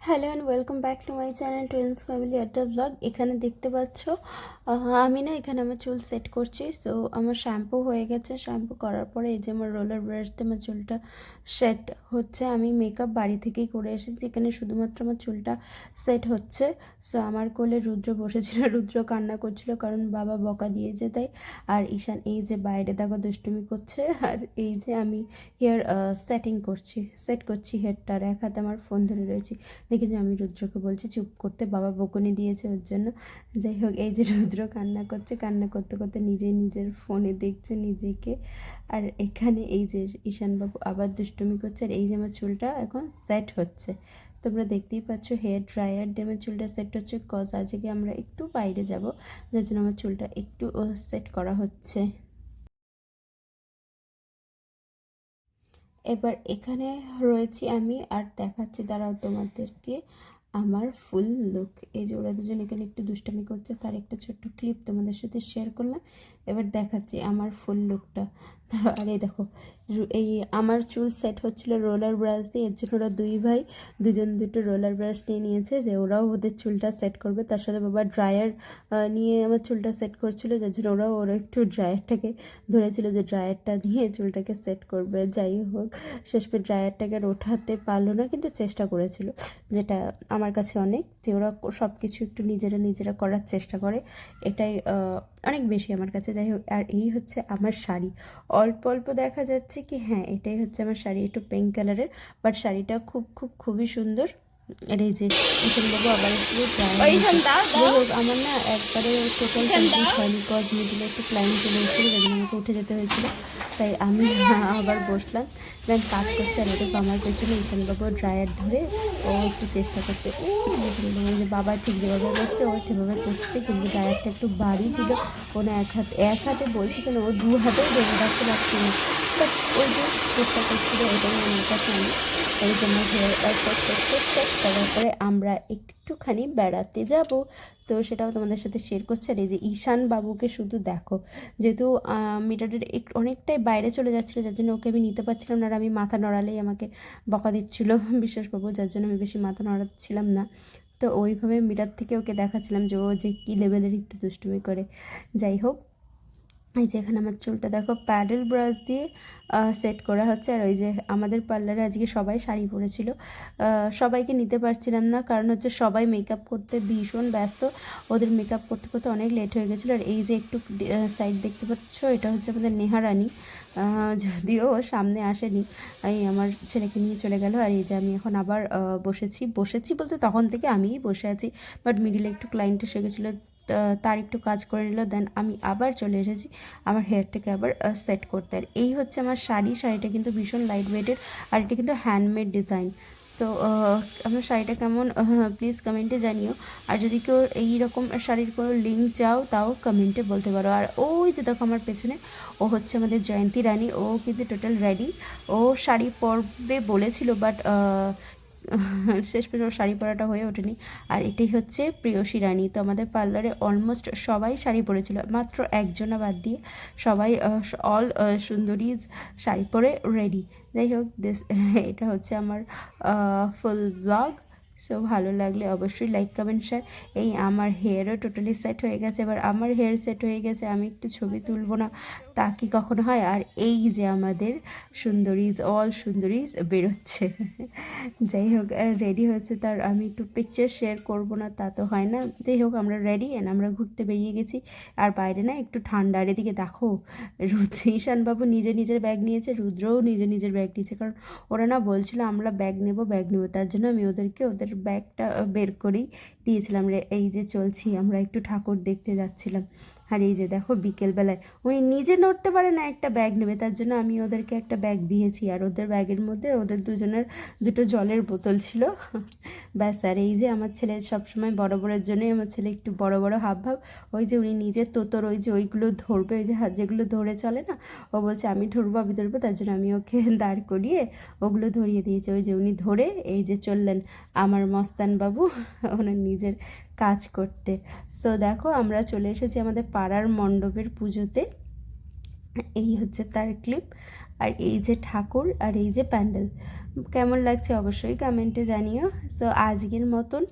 Hello and welcome back to my channel twins family আড্ডা blog. এখানে দেখতে পাচ্ছ আমি না এখানে আমার চুল সেট করছি। সো আমার শ্যাম্পু হয়ে গেছে, শ্যাম্পু করার পরে এই যে আমার রোলার ব্রাশ দিয়ে আমার চুলটা সেট হচ্ছে। আমি মেকআপ বাড়ি থেকেই করে এসেছি, এখানে শুধুমাত্র আমার চুলটা সেট হচ্ছে। সো আমার কোলে রুদ্র বসেছিল, রুদ্র কান্না করছিল কারণ বাবা বকা দিয়েছে তাই। আর ঈশান এই যে বাইরে দেখো দুষ্টুমি করছে। আর এই যে আমি হেয়ার সেট করছি হেয়ারটা, আর এক হাতে আমার ফোন ধরে রয়েছি। দেখেছি আমি রুদ্রকে বলছি চুপ করতে, বাবা বকুনি দিয়েছে ওর জন্য। যাই হোক, এই যে রুদ্র কান্না করছে, কান্না করতে করতে নিজেই নিজের ফোনে দেখছে নিজেকে। আর এখানে এই যে ঈশানবাবু আবার দুষ্টুমি করছে। আর এই যে আমার চুলটা এখন সেট হচ্ছে, তোমরা দেখতেই পাচ্ছ হেয়ার ড্রায়ার দিয়ে আমার চুলটা সেট হচ্ছে। কজ আজকে আমরা একটু বাইরে যাব, যার জন্য আমার চুলটা একটু সেট করা হচ্ছে। এবার এখানে রয়েছি আমি, আর দেখাচ্ছি দাঁড়াও তোমাদেরকে আমার ফুল লুক। এই যে ওরা দুজন এখানে একটু দুষ্টামি করছে, তার একটা ছোট্ট ক্লিপ তোমাদের সাথে শেয়ার করলাম। এবার দেখাচ্ছি আমার ফুল লুকটা। আর এই দেখো, এই আমার চুল সেট হচ্ছিল রোলার ব্রাশ দিয়ে, এর জন্য ওরা দুই ভাই দুজন দুটো রোলার ব্রাশ নিয়ে নিয়েছে যে ওরাও ওদের চুলটা সেট করবে। তার সাথে বাবা ড্রায়ার নিয়ে আমার চুলটা সেট করছিল, যার জন্য ওরা একটু ড্রায়ারটাকে ধরেছিল যে ড্রায়ারটা দিয়ে চুলটাকে সেট করবে। যাই হোক, শেষ পে ড্রায়ারটাকে আর ওঠাতে পারলো না, কিন্তু চেষ্টা করেছিল, যেটা আমার কাছে অনেক, যে ওরা সব কিছু একটু নিজেরা করার চেষ্টা করে, এটাই অনেক বেশি আমার কাছে। যাই হোক, আর এই হচ্ছে আমার শাড়ি। অল্প অল্প দেখা যাচ্ছে কি, হ্যাঁ এটাই হচ্ছে আমার শাড়ি, একটু পিঙ্ক কালারের, বাট শাড়িটা খুবই সুন্দর। আর এই যে বাবু আবার একটু যাই হোক, আমার না একবারে টোটাল কমপ্লিট হয়নি, কজ মিডিলে একটু ক্লাইন্ট চলে এসেছিলো, যেদিন আমাকে উঠে যেতে হয়েছিল, তাই আমি আবার বসলাম, দেন কাজ করছে। আর এটা আমার পেছনে ঈশানবাবু ড্রায়ার ধরে ও একটু চেষ্টা করছে, যে বাবা ঠিক যেভাবে করছে ও সেভাবে করছে, কিন্তু ড্রায়ারটা একটু বাড়ি ছিল, ও না এক হাতে বলছে কেন, ও দু হাতেও ধরে রাখতে পারছে না, বাট ওই যে চেষ্টা করছিল, এটাই আমার কাছে আমি এই জন্য হেয়ার করার পরে আমরা একটুখানি বেড়াতে যাব, তো সেটাও তোমাদের সাথে শেয়ার করছি। আর এই যে ঈশান বাবুকে শুধু দেখো, যেহেতু মিটারের একটু অনেকটাই বাইরে চলে যাচ্ছিলো, যার জন্য ওকে আমি নিতে পারছিলাম না, আর আমি মাথা নড়ালেই আমাকে বকা দিচ্ছিলো বিশ্বাসবাবু, যার জন্য আমি বেশি মাথা নড়াচ্ছিলাম না। তো ওইভাবে মিটার থেকে ওকে দেখাচ্ছিলাম যে ও যে কী লেভেলের একটু দুষ্টুমি করে। যাই হোক, এই যে এখানে আমার চুলটা দেখো প্যাডেল ব্রাশ দিয়ে সেট করা হচ্ছে। আর ওই যে আমাদের পার্লারে আজকে সবাই শাড়ি পরেছিল, সবাইকে নিতে পারছিলাম না, কারণ হচ্ছে সবাই মেকআপ করতে ভীষণ ব্যস্ত, ওদের মেকআপ করতে করতে অনেক লেট হয়ে গেছিলো। আর এই যে একটু সাইড দেখতে পাচ্ছ, এটা হচ্ছে আমাদের নেহারানি, যদিও সামনে আসেনি, এই আমার ছেলেকে নিয়ে চলে গেল। আর এই যে আমি এখন আবার বসেছি বলতে তখন থেকে আমিই বসে আছি, বাট মিডিলে একটু ক্লায়েন্ট এসে গেছিলো, তার একটু কাজ করে নিল, দেন আমি আবার চলে এসেছি আমার হেয়ারটাকে আবার সেট করতে। আর এই হচ্ছে আমার শাড়িটা কিন্তু ভীষণ লাইট ওয়েটেড, আর এটা কিন্তু হ্যান্ডমেড ডিজাইন। সো আমার শাড়িটা কেমন প্লিজ কমেন্টে জানিও, আর যদি কেউ এইরকম শাড়ির কোনো লিঙ্ক চাও তাও কমেন্টে বলতে পারো। আর ওই যে দেখো আমার পেছনে, ও হচ্ছে আমাদের জয়ন্তী রানী, ও কিন্তু টোটাল রেডি, ও শাড়ি পরবে বলেছিল, বাট শেষ পর্যন্ত শাড়ি পরাটা হয়ে ওঠেনি। আর এটাই হচ্ছে প্রেয়সী রানী। তো আমাদের পার্লারে অলমোস্ট সবাই শাড়ি পরেছিল, মাত্র একজনা বাদ দিয়ে সবাই অল সুন্দরীজ শাড়ি পরে রেডি। যাই হোক, এটা হচ্ছে আমার ফুল ব্লগ। সো ভালো লাগলে অবশ্যই লাইক কমেন্ট শেয়ার। এই আমার হেয়ারও টোটালি সেট হয়ে গেছে, এবার আমার হেয়ার সেট হয়ে গেছে, আমি একটু ছবি তুলবো না তা কি কখনো হয়। আর এই যে আমাদের অল সুন্দরীজ বেরোচ্ছে যাই হোক, রেডি হয়েছে, তার আমি একটু পিকচার শেয়ার করবো না তা তো হয় না। যাই হোক, আমরা রেডি অ্যান্ড আমরা ঘুরতে বেরিয়ে গেছি। আর বাইরে না একটু ঠান্ডা, আর এদিকে দেখো ঈশানবাবু নিজের ব্যাগ নিয়েছে, রুদ্রও নিজের ব্যাগ নিয়েছে, কারণ ওরা না বলছিল আমরা ব্যাগ নেব, তার জন্য আমি ওদেরকে ওদের ব্যাগটা বের করেই দিয়েছিলাম রে। এই যে চলছি, আমরা একটু ঠাকুর দেখতে যাচ্ছিলাম। আর এই যে দেখো বিকেলবেলায় উনি নিজে নড়তে পারে না, একটা ব্যাগ নেবে, তার জন্য আমি ওদেরকে একটা ব্যাগ দিয়েছি, আর ওদের ব্যাগের মধ্যে ওদের দুজনের দুটো জলের বোতল ছিল ব্যাস। আর এই যে আমার ছেলে সবসময় বড়ের জন্যই আমার ছেলে একটু বড় হাবভাব, ওই যে উনি নিজের তোতর ওই যে ওইগুলো ধরবে, ওই যে হাত যেগুলো ধরে চলে না, ও বলছে আমি ধরবো, তার জন্য আমি ওকে দাঁড় করিয়ে ওগুলো ধরিয়ে দিয়েছি। ওই যে উনি ধরে এই যে চললেন আমার মস্তান বাবু ওনার নিজের কাজ করতে। সো দেখো, আমরা চলে এসেছি আমাদের পাড়ার মণ্ডপের পুজোতে, এই হচ্ছে তার ক্লিপ। আর এই যে ঠাকুর, আর এই যে প্যান্ডেল। কেমন লাগছে অবশ্যই কমেন্টে জানিও। সো আজকের মতন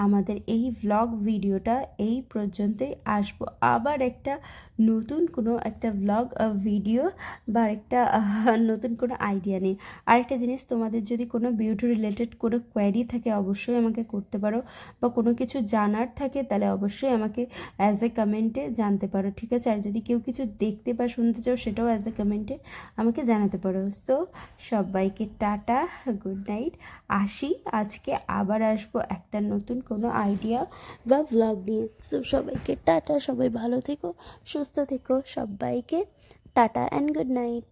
আমাদের এই ভ্লগ ভিডিওটা এই পর্যন্তই। আসবো আবার একটা নতুন কোনো একটা ভ্লগ ভিডিও বা একটা নতুন কোনো আইডিয়া নিয়ে। আরেকটা জিনিস, তোমাদের যদি কোনো বিউটি রিলেটেড কোনো কোয়েরি থাকে অবশ্যই আমাকে করতে পারো, বা কোনো কিছু জানার থাকে তাহলে অবশ্যই আমাকে অ্যাজ এ কমেন্টে জানতে পারো, ঠিক আছে? আর যদি কেউ কিছু দেখতে বা শুনতে চাও সেটাও অ্যাজ এ কমেন্টে আমাকে জানাতে পারো। সো সবাইকে টাটা, গুড নাইট। আসি, আজকে আবার আসবো একটা নতুন কোনো আইডিয়া বা ভ্লগ নিয়ে। সো সবাইকে টাটা, সবাই ভালো থেকো, সুস্থ থেকো, সবাইকে টাটা অ্যান্ড গুড নাইট।